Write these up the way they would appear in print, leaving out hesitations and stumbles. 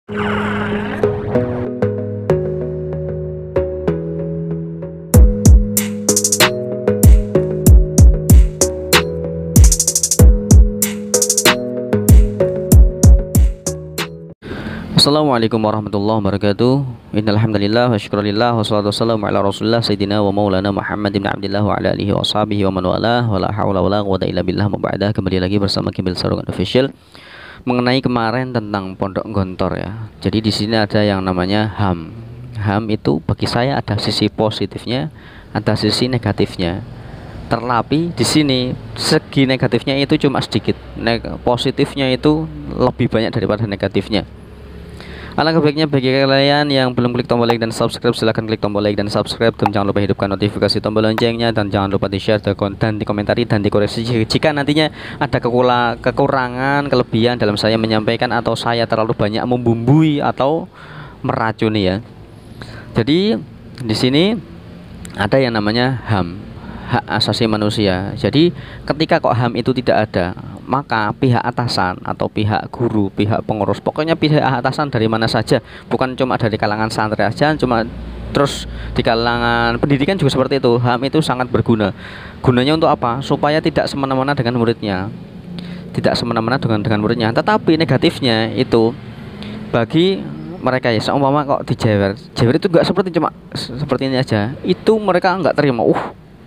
Assalamualaikum warahmatullahi wabarakatuh. Innal hamdalillah wa syukurillah wassalatu wassalamu ala Rasulillah sayyidina wa maulana Muhammad bin Abdillah wa ala alihi wa sahbihi wa man walah wa la haula wa la quwwata illa billah. Muba'dah, kembali lagi bersama Kibil Sarungan Official mengenai kemarin tentang Pondok Gontor ya. Jadi di sini ada yang namanya HAM. HAM itu bagi saya ada sisi positifnya, ada sisi negatifnya. Terlebih di sini segi negatifnya itu cuma sedikit, positifnya itu lebih banyak daripada negatifnya. Alangkah baiknya bagi kalian yang belum klik tombol like dan subscribe, silahkan klik tombol like dan subscribe, dan jangan lupa hidupkan notifikasi tombol loncengnya, dan jangan lupa di share dan dikomentari dan dikoreksi jika nantinya ada kekurangan, kelebihan dalam saya menyampaikan atau saya terlalu banyak membumbui atau meracuni ya. Jadi di sini ada yang namanya HAM, hak asasi manusia. Jadi ketika kok HAM itu tidak ada, maka pihak atasan atau pihak guru, pihak pengurus, pokoknya pihak atasan dari mana saja, bukan cuma dari kalangan santri aja, cuma terus di kalangan pendidikan juga seperti itu. HAM itu sangat berguna. Gunanya untuk apa? Supaya tidak semena-mena dengan muridnya, tidak semena-mena dengan muridnya. Tetapi negatifnya itu bagi mereka ya, seumpama kok dijewer itu enggak seperti cuma seperti ini aja, itu mereka enggak terima.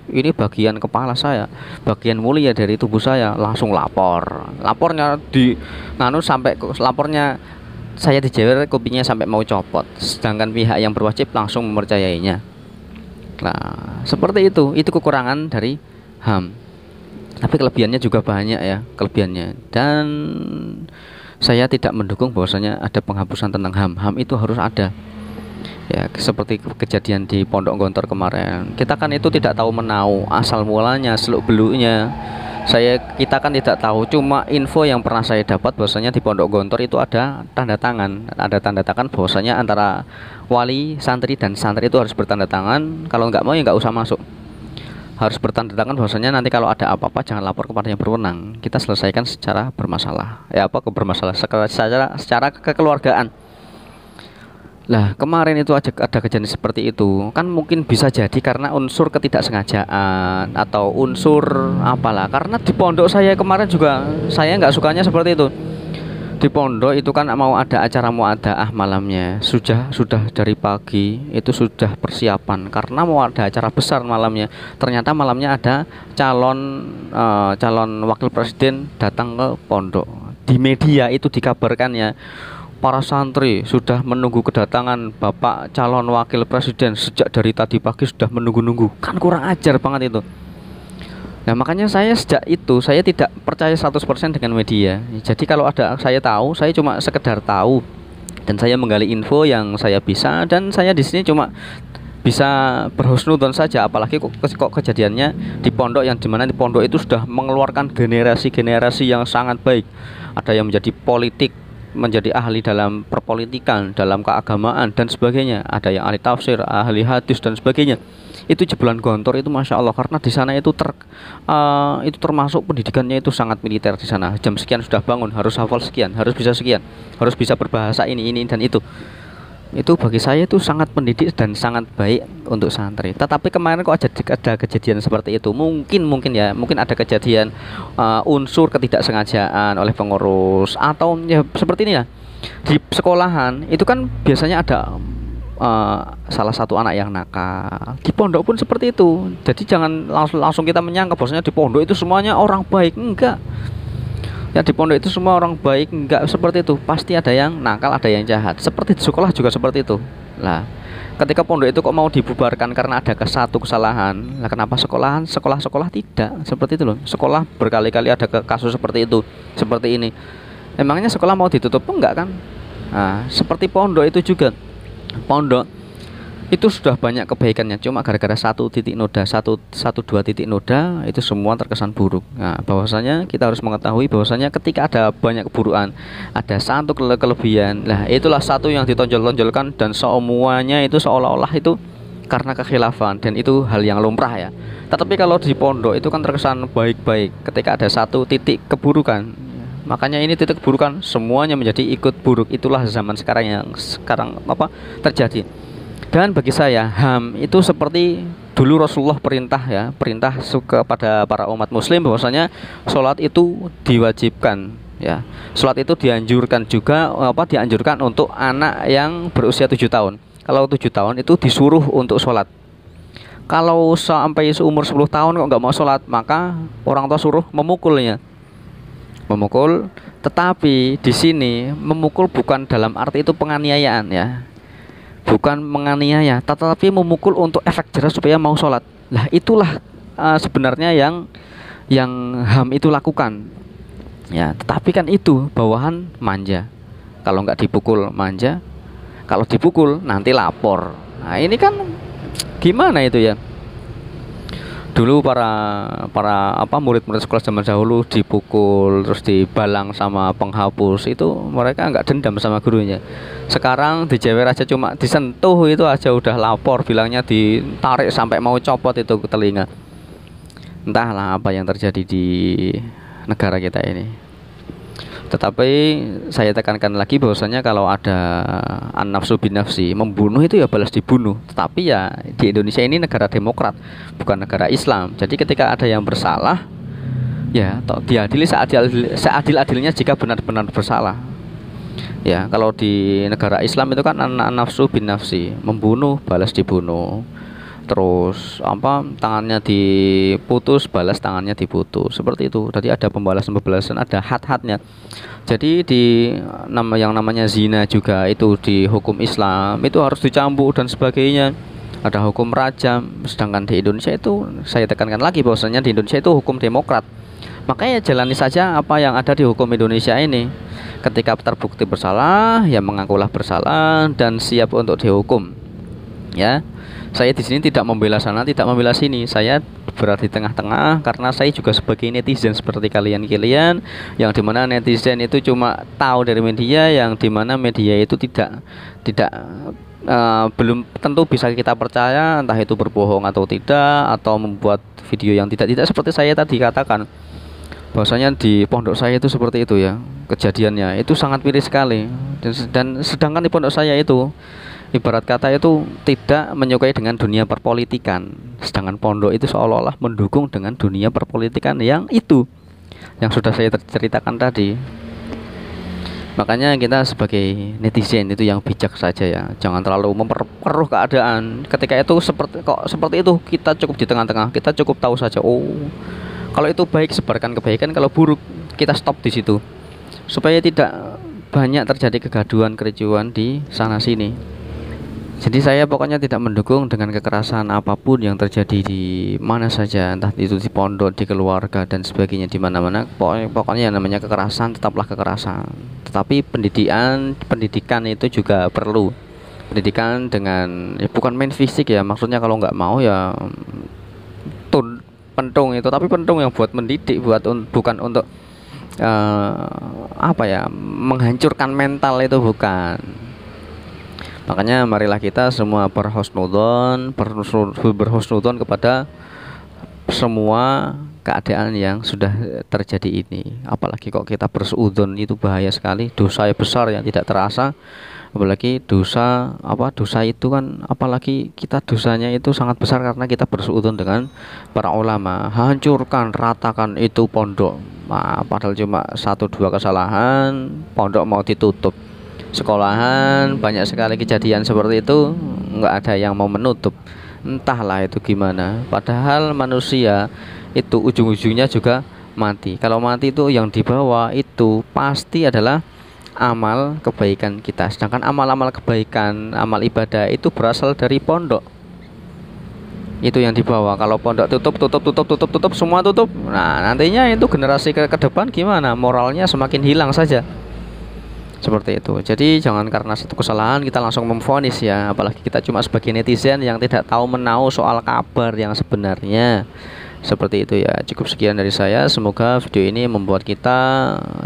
Ini bagian kepala saya, bagian mulia dari tubuh saya, langsung lapornya di sampai lapornya saya dijewer, kopinya sampai mau copot, sedangkan pihak yang berwajib langsung mempercayainya. Nah seperti itu kekurangan dari HAM. Tapi kelebihannya juga banyak ya, kelebihannya. Dan saya tidak mendukung bahwasanya ada penghapusan tentang HAM. HAM itu harus ada ya, seperti kejadian di Pondok Gontor kemarin. Kita kan itu tidak tahu menau asal mulanya, seluk beluknya. Kita kan tidak tahu, cuma info yang pernah saya dapat bahwasanya di Pondok Gontor itu ada tanda tangan bahwasanya antara wali, santri dan santri itu harus bertanda tangan. Kalau nggak mau ya nggak usah masuk. Harus bertanda tangan bahwasanya nanti kalau ada apa-apa jangan lapor kepada yang berwenang. Kita selesaikan secara bermasalah. Secara kekeluargaan. Lah kemarin itu ada kejadian seperti itu, kan mungkin bisa jadi karena unsur ketidaksengajaan atau unsur apalah. Karena di pondok saya kemarin juga saya nggak sukanya seperti itu. Di pondok itu kan mau ada acara muadaah malamnya, sudah dari pagi itu sudah persiapan karena mau ada acara besar malamnya. Ternyata malamnya ada calon wakil presiden datang ke pondok. Di media itu dikabarkannya para santri sudah menunggu kedatangan Bapak calon wakil presiden sejak dari tadi pagi, sudah menunggu-nunggu. Kan kurang ajar banget itu. Nah makanya sejak itu saya tidak percaya 100% dengan media. Jadi kalau ada saya tahu, saya cuma sekedar tahu dan saya menggali info yang saya bisa, dan saya di sini cuma bisa berhusnudon saja. Apalagi kok kejadiannya di pondok, yang dimana di pondok itu sudah mengeluarkan generasi yang sangat baik. Ada yang menjadi politik, menjadi ahli dalam perpolitikan, dalam keagamaan dan sebagainya. Ada yang ahli tafsir, ahli hadis dan sebagainya. Itu jebolan Gontor itu masya Allah, karena di sana itu termasuk pendidikannya itu sangat militer di sana. Jam sekian sudah bangun, harus hafal sekian, harus bisa sekian, harus bisa berbahasa ini dan itu. Itu bagi saya itu sangat pendidik dan sangat baik untuk santri. Tetapi kemarin kok ada kejadian seperti itu. Mungkin ada kejadian unsur ketidaksengajaan oleh pengurus, atau ya seperti ini ya. Di sekolahan itu kan biasanya ada salah satu anak yang nakal. Di pondok pun seperti itu. Jadi jangan langsung kita menyangka bahwasanya di pondok itu semuanya orang baik. Enggak. Ya di pondok itu semua orang baik, enggak seperti itu. Pasti ada yang nakal, ada yang jahat. Seperti di sekolah juga seperti itu. Lah, ketika pondok itu kok mau dibubarkan karena ada satu kesalahan. Lah kenapa sekolah tidak? Seperti itu loh. Sekolah berkali-kali ada kasus seperti itu, seperti ini. Emangnya sekolah mau ditutup? Enggak kan? Nah, seperti pondok itu juga. Pondok itu sudah banyak kebaikannya, cuma gara-gara satu dua titik noda itu semua terkesan buruk. Nah, bahwasanya kita harus mengetahui bahwasanya ketika ada banyak keburukan, ada satu kelebihan. Nah, itulah satu yang ditonjol-tonjolkan, dan semuanya itu seolah-olah itu karena kekhilafan, dan itu hal yang lumrah ya. Tetapi kalau di pondok itu kan terkesan baik-baik. Ketika ada satu titik keburukan, Makanya ini titik keburukan, semuanya menjadi ikut buruk. Itulah zaman sekarang yang sekarang terjadi. Dan bagi saya HAM itu seperti dulu Rasulullah perintah kepada para umat muslim bahwasanya sholat itu diwajibkan, ya. Sholat itu dianjurkan juga, dianjurkan untuk anak yang berusia 7 tahun. Kalau 7 tahun itu disuruh untuk sholat. Kalau sampai seumur 10 tahun kok nggak mau sholat, maka orang tua suruh memukulnya. Memukul, tetapi di sini memukul bukan dalam arti itu penganiayaan, ya. Bukan menganiaya, tetapi memukul untuk efek jerah supaya mau sholat. Lah itulah sebenarnya yang HAM itu lakukan, ya. Tetapi kan itu bawahan manja. Kalau nggak dipukul manja, kalau dipukul nanti lapor. Nah ini kan gimana itu ya? Dulu para murid-murid sekolah zaman dahulu dipukul terus dibalang sama penghapus, itu mereka nggak dendam sama gurunya. Sekarang dijewer aja, cuma disentuh itu aja udah lapor, bilangnya ditarik sampai mau copot itu ke telinga. Entahlah apa yang terjadi di negara kita ini. Tetapi saya tekankan lagi bahwasanya kalau ada an-nafsu bin-nafsi, membunuh itu ya balas dibunuh. Tetapi ya di Indonesia ini negara demokrat, bukan negara Islam. Jadi ketika ada yang bersalah, ya diadili seadil-adilnya jika benar-benar bersalah. Ya, kalau di negara Islam itu kan an-nafsu bin-nafsi, membunuh balas dibunuh. Terus tangannya diputus, balas tangannya diputus, seperti itu. Tadi ada pembalasan, ada had-hadnya. Jadi yang namanya zina juga itu di hukum Islam itu harus dicambuk dan sebagainya. Ada hukum rajam. Sedangkan di Indonesia itu, saya tekankan lagi bahwasanya di Indonesia itu hukum demokrat. Makanya jalani saja apa yang ada di hukum Indonesia ini. Ketika terbukti bersalah, ya mengakulah bersalah dan siap untuk dihukum. Ya. Saya di sini tidak membela sana, tidak membela sini. Saya berada di tengah-tengah karena saya juga sebagai netizen seperti kalian yang dimana netizen itu cuma tahu dari media, yang dimana media itu tidak belum tentu bisa kita percaya, entah itu berbohong atau tidak, atau membuat video yang tidak seperti saya tadi katakan. Bahwasanya di pondok saya itu seperti itu ya, kejadiannya itu sangat miris sekali. Dan sedangkan di pondok saya itu ibarat kata itu tidak menyukai dengan dunia perpolitikan, sedangkan pondok itu seolah-olah mendukung dengan dunia perpolitikan yang sudah saya ceritakan tadi. Makanya kita sebagai netizen itu yang bijak saja ya, jangan terlalu memperkeruh keadaan. Ketika itu seperti itu, kita cukup di tengah-tengah, kita cukup tahu saja, oh kalau itu baik sebarkan kebaikan, kalau buruk kita stop di situ supaya tidak banyak terjadi kegaduhan, kericuan di sana sini. Jadi saya pokoknya tidak mendukung dengan kekerasan apapun yang terjadi di mana saja, entah itu di pondok, di keluarga dan sebagainya, di mana-mana. Pokoknya yang namanya kekerasan tetaplah kekerasan. Tetapi pendidikan itu juga perlu. Pendidikan dengan bukan main fisik ya, maksudnya kalau nggak mau ya pentung itu, tapi pentung yang buat mendidik, bukan untuk menghancurkan mental, itu bukan. Makanya marilah kita semua berhusnudzon kepada semua keadaan yang sudah terjadi ini. Apalagi kok kita bersuudzon, itu bahaya sekali, dosa besar yang tidak terasa. Apalagi dosa itu kan, apalagi kita dosanya itu sangat besar karena kita bersuudzon dengan para ulama. Hancurkan, ratakan itu pondok. Padahal cuma 1-2 kesalahan, pondok mau ditutup. Sekolahan banyak sekali kejadian seperti itu, nggak ada yang mau menutup. Entahlah itu gimana. Padahal manusia itu ujung-ujungnya juga mati. Kalau mati itu yang dibawa itu pasti adalah amal kebaikan kita. Sedangkan amal-amal kebaikan, amal ibadah itu berasal dari pondok. Itu yang dibawa. Kalau pondok tutup, semua tutup. Nah, nantinya itu generasi ke depan gimana? Moralnya semakin hilang saja. Seperti itu. Jadi jangan karena satu kesalahan kita langsung memvonis ya, apalagi kita cuma sebagai netizen yang tidak tahu menahu soal kabar yang sebenarnya. Seperti itu ya. Cukup sekian dari saya. Semoga video ini membuat kita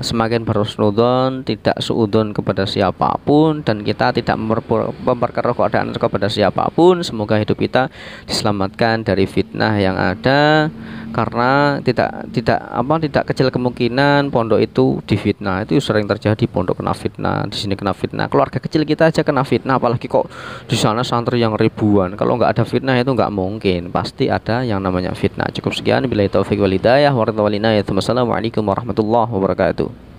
semakin berhusnudzon, tidak suudzon kepada siapapun, dan kita tidak memperkeruh keadaan kepada siapapun. Semoga hidup kita diselamatkan dari fitnah yang ada, karena tidak kecil kemungkinan pondok itu difitnah. Itu sering terjadi, pondok kena fitnah, di sini kena fitnah, keluarga kecil kita aja kena fitnah, apalagi kok di sana santri yang ribuan. Kalau nggak ada fitnah itu nggak mungkin, pasti ada yang namanya fitnah. Cukup sekian, billahi taufik wal hidayah, wassalamualaikum warahmatullahi wabarakatuh.